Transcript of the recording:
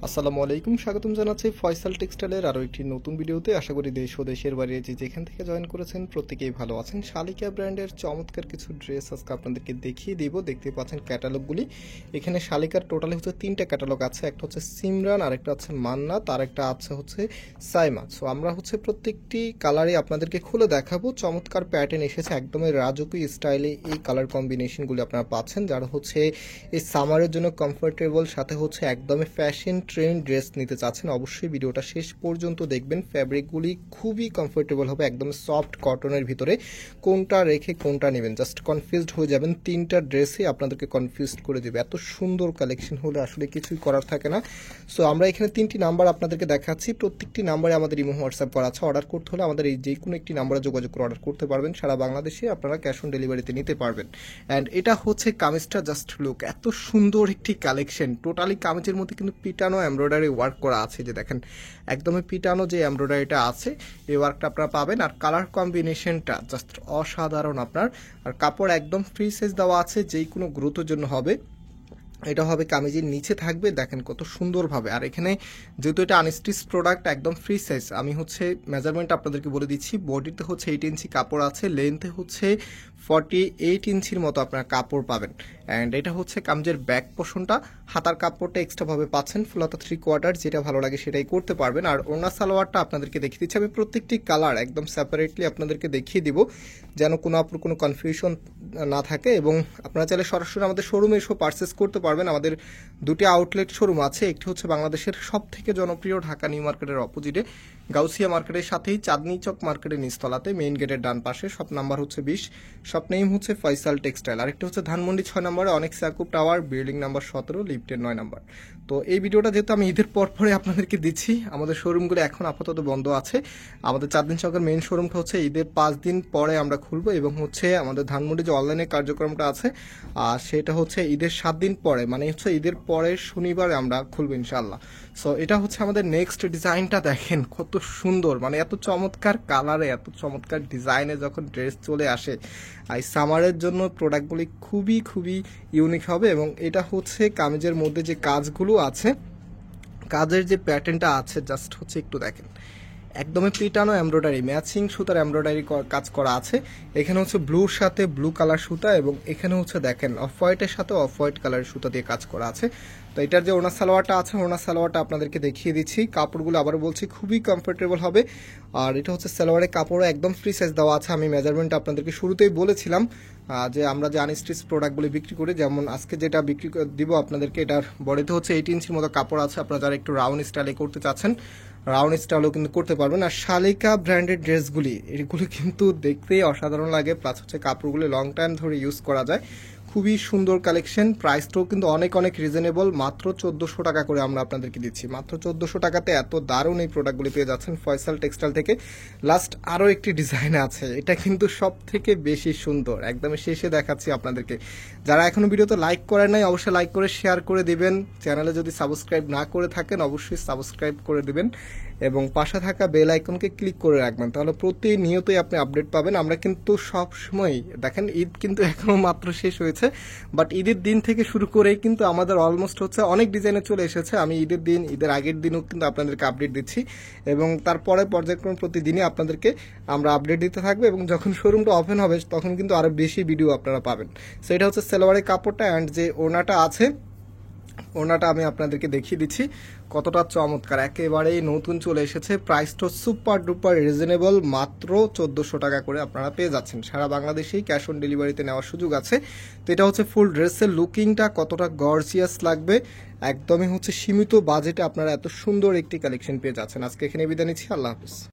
আসসালামু আলাইকুম, স্বাগতম জানাচ্ছি ফয়সাল টেক্সটাইলের আরও একটি নতুন ভিডিওতে। আশা করি দেশ ও দেশের বাইরে যে যেখান থেকে জয়েন করেছেন প্রত্যেকেই ভালো আছেন। শালিকা ব্র্যান্ডের চমৎকার কিছু ড্রেস আজকে আপনাদেরকে দেখিয়ে দিব। দেখতে পাচ্ছেন ক্যাটালগুলি। এখানে শালিকার টোটালি হচ্ছে 3টা ক্যাটালগ আছে। একটা হচ্ছে সিমরান, আরেকটা আছে মান্নাত, আরেকটা আছে হচ্ছে সাইমা। সো আমরা হচ্ছে প্রত্যেকটি কালারে আপনাদেরকে খুলে দেখাবো। চমৎকার প্যাটার্ন এসেছে, একদমই রাজকীয় স্টাইলে এই কালার কম্বিনেশনগুলি আপনারা পাচ্ছেন, যারা হচ্ছে এই সামারের জন্য কমফোর্টেবল, সাথে হচ্ছে একদমই ফ্যাশন ট্রেন্ড ড্রেস নিতে চাচ্ছেন, অবশ্যই ভিডিওটা শেষ পর্যন্ত দেখবেন। ফ্যাব্রিকগুলি খুবই কমফোর্টেবল হবে, একদম সফট কটনের ভিতরে। কোনটা রেখে কোনটা নেবেন জাস্ট কনফিউজড হয়ে যাবেন। 3টা ড্রেসই আপনাদেরকে কনফিউজড করে দেবে। এত সুন্দর কালেকশন হলে আসলে কিছুই করার থাকে না। সো আমরা এখানে 3টি নাম্বার আপনাদেরকে দেখাচ্ছি। প্রত্যেকটি নাম্বারে আমাদের ইমো হোয়াটসঅ্যাপ করা আছে। অর্ডার করতে হলে আমাদের এই যে কোনো একটি নাম্বারে যোগাযোগ করে অর্ডার করতে পারবেন। সারা বাংলাদেশে আপনারা ক্যাশ অন ডেলিভারিতে নিতে পারবেন। অ্যান্ড এটা হচ্ছে কামিজটা, জাস্ট লুক, এত সুন্দর একটি কালেকশন। টোটালি কামিজের মধ্যে কিন্তু পিটানো এমব্রয়ডারি ওয়ার্ক করা আছে, যে দেখেন একদমই পিটানো যে এমব্রয়ডারিটা আছে এই ওয়ার্কটা আপনারা পাবেন। আর কালার কম্বিনেশনটা জাস্ট অসাধারণ আপনার। আর কাপড় একদম ফ্রি সাইজ দেওয়া আছে, যেই কোনো গ্রোথের জন্য হবে। এটা হবে কামিজের নিচে থাকবে, দেখেন কত সুন্দরভাবে। আর এখানে যেহেতু এটা আনস্টিচ প্রোডাক্ট, একদম ফ্রি সাইজ। আমি হচ্ছে মেজারমেন্ট আপনাদেরকে বলে দিচ্ছি। বডিতে হচ্ছে 8 ইঞ্চি কাপড় আছে, লেন্থে হচ্ছে 48 ইঞ্চির মতো আপনারা কাপড় পাবেন। অ্যান্ড এটা হচ্ছে কামিজের ব্যাক পোর্শনটা। হাতার কাপড়টা এক্সট্রাভাবে পাচ্ছেন, ফুলাতা 3/4, যেটা ভালো লাগে সেটাই করতে পারবেন। আর ওড়না সালোয়ারটা আপনাদেরকে দেখিয়ে দিচ্ছি আমি। প্রত্যেকটি কালার একদম সেপারেটলি আপনাদেরকে দেখিয়ে দিব, যেন কোনো আপনার কোনো কনফিউশন না থাকে। এবং আপনারা চাইলে সরাসরি আমাদের শোরুমে এসে পারচেস করতে পারবেন। আমাদের 2টি আউটলেট শোরুম আছে। একটি হচ্ছে বাংলাদেশের সব থেকে জনপ্রিয় ঢাকা নিউ মার্কেটের অপোজিটে গাউসিয়া মার্কেটের সাথেই চাঁদনি চক মার্কেটের নিচতলাতে, মেইন গেটের ডান পাশে। শপ নাম্বার হচ্ছে 20, শপ নেম হচ্ছে ফয়সাল টেক্সটাইল। আরেকটি হচ্ছে ধানমন্ডি 6 নম্বরে অনেক সাকুব টাওয়ার, বিল্ডিং নাম্বার 17, লিফটের 9 নম্বর। তো এই ভিডিওটা যেহেতু আমি ঈদের পরে আপনাদেরকে দিচ্ছি, আমাদের শোরুমগুলো এখন আপাতত বন্ধ আছে। আমাদের চাঁদনি চকের মেইন শোরুমটা হচ্ছে ঈদের 5 দিন পরে আমরা খুলবো, এবং হচ্ছে আমাদের ধানমন্ডি যে অনলাইনে কার্যক্রমটা আছে আর সেটা হচ্ছে ঈদের 7 দিন পরে, মানে হচ্ছে ঈদের পরের শনিবারে আমরা খুলবো ইনশাল্লাহ। সো এটা হচ্ছে আমাদের নেক্সট ডিজাইনটা। দেখেন কত সুন্দর, মানে এত চমৎকার কালারে এত চমৎকার ডিজাইনে যখন ড্রেস চলে আসে, এই সামারের জন্য প্রোডাক্টগুলি খুবই খুবই ইউনিক হবে। এবং এটা হচ্ছে কামিজের মধ্যে যে কাজগুলো আছে, কাজের যে প্যাটার্নটা আছে জাস্ট হচ্ছে একটু দেখেন, একদমই পিটানো এমব্রয়ডারি, ম্যাচিং সুতার এমব্রয়ডারি কাজ করা আছে। এখানে হচ্ছে ব্লুর সাথে ব্লু কালার সুতা, এবং এখানে হচ্ছে দেখেন অফ হোয়াইটের সাথে অফ হোয়াইট কালারের সুতা দিয়ে কাজ করা আছে। তো এটার যে ওড়না সালোয়ারটা আছে, ওড়না সালোয়ারটা আপনাদেরকে দেখিয়ে দিচ্ছি। কাপড়গুলো আবার বলছি খুবই কমফোর্টেবল হবে। আর এটা হচ্ছে সালোয়ারের কাপড়ও একদম ফ্রি সাইজ দেওয়া আছে। আমি মেজারমেন্ট আপনাদেরকে শুরুতেই বলেছিলাম যে আমরা যে আনস্টিচ প্রোডাক্টগুলি বিক্রি করি, যেমন আজকে যেটা বিক্রি দিব আপনাদেরকে, এটার বডিতে হচ্ছে 8 ইঞ্চির মতো কাপড় আছে। আপনারা যারা একটু রাউন্ড স্টাইলে করতে চাচ্ছেন, রাউন্ড স্টাইলও কিন্তু করতে পারবেন। আর শালিকা ব্র্যান্ডের ড্রেসগুলি, এগুলো কিন্তু দেখতেই অসাধারণ লাগে, প্লাস হচ্ছে কাপড়গুলি লং টাইম ধরে ইউজ করা যায়। খুবই সুন্দর কালেকশন। প্রাইসটাও কিন্তু অনেক অনেক রিজনেবল, মাত্র 1400 টাকা করে আমরা আপনাদেরকে দিচ্ছি। মাত্র 1400 টাকাতে এত দারুণ এই প্রোডাক্টগুলি পেয়ে যাচ্ছেন ফয়সাল টেক্সটাইল থেকে। লাস্ট আরও একটি ডিজাইন আছে, এটা কিন্তু সব থেকে বেশি সুন্দর, একদমই শেষে দেখাচ্ছি আপনাদেরকে। যারা এখনো ভিডিওতে লাইক করেন নাই, অবশ্যই লাইক করে শেয়ার করে দিবেন। চ্যানেলে যদি সাবস্ক্রাইব না করে থাকেন, অবশ্যই সাবস্ক্রাইব করে দিবেন এবং পাশে থাকা বেল আইকনকে ক্লিক করে রাখবেন, তাহলে প্রতিনিয়তই আপনি আপডেট পাবেন। আমরা কিন্তু সব সময় দেখেন, ঈদ কিন্তু এখনো মাত্র শেষ হয়েছে, বাট ঈদের দিন থেকে শুরু করেই কিন্তু আমাদের অলমোস্ট হচ্ছে অনেক ডিজাইনে চলে এসেছে। আমি ঈদের দিন, ঈদের আগের দিনও কিন্তু আপনাদেরকে আপডেট দিচ্ছি, এবং তারপরে পর্যায়ক্রমে প্রতিদিনই আপনাদেরকে আমরা আপডেট দিতে থাকবো। এবং যখন শোরুমটা ওপেন হবে তখন কিন্তু আরো বেশি ভিডিও আপনারা পাবেন। সো এটা হচ্ছে সালোয়ারের কাপড়টা, অ্যান্ড যে ওড়নাটা আছে, ওড়নাটা আমি আপনাদেরকে দেখিয়ে দিচ্ছি কতটা চমৎকার, একেবারেই নতুন চলে এসেছে। প্রাইসটা সুপার ডুপার রিজনেবল, মাত্র 1400 টাকা করে আপনারা পেয়ে যাচ্ছেন। সারা বাংলাদেশেই ক্যাশ অন ডেলিভারিতে নেওয়ার সুযোগ আছে। তো এটা হচ্ছে ফুল ড্রেসের লুকিংটা কতটা গর্জিয়াস লাগবে, একদমই হচ্ছে সীমিত বাজেটে আপনারা এত সুন্দর একটি কালেকশন পেয়ে যাচ্ছেন। আজকে এখানে বিদায় নিচ্ছি, আল্লাহ হাফিজ।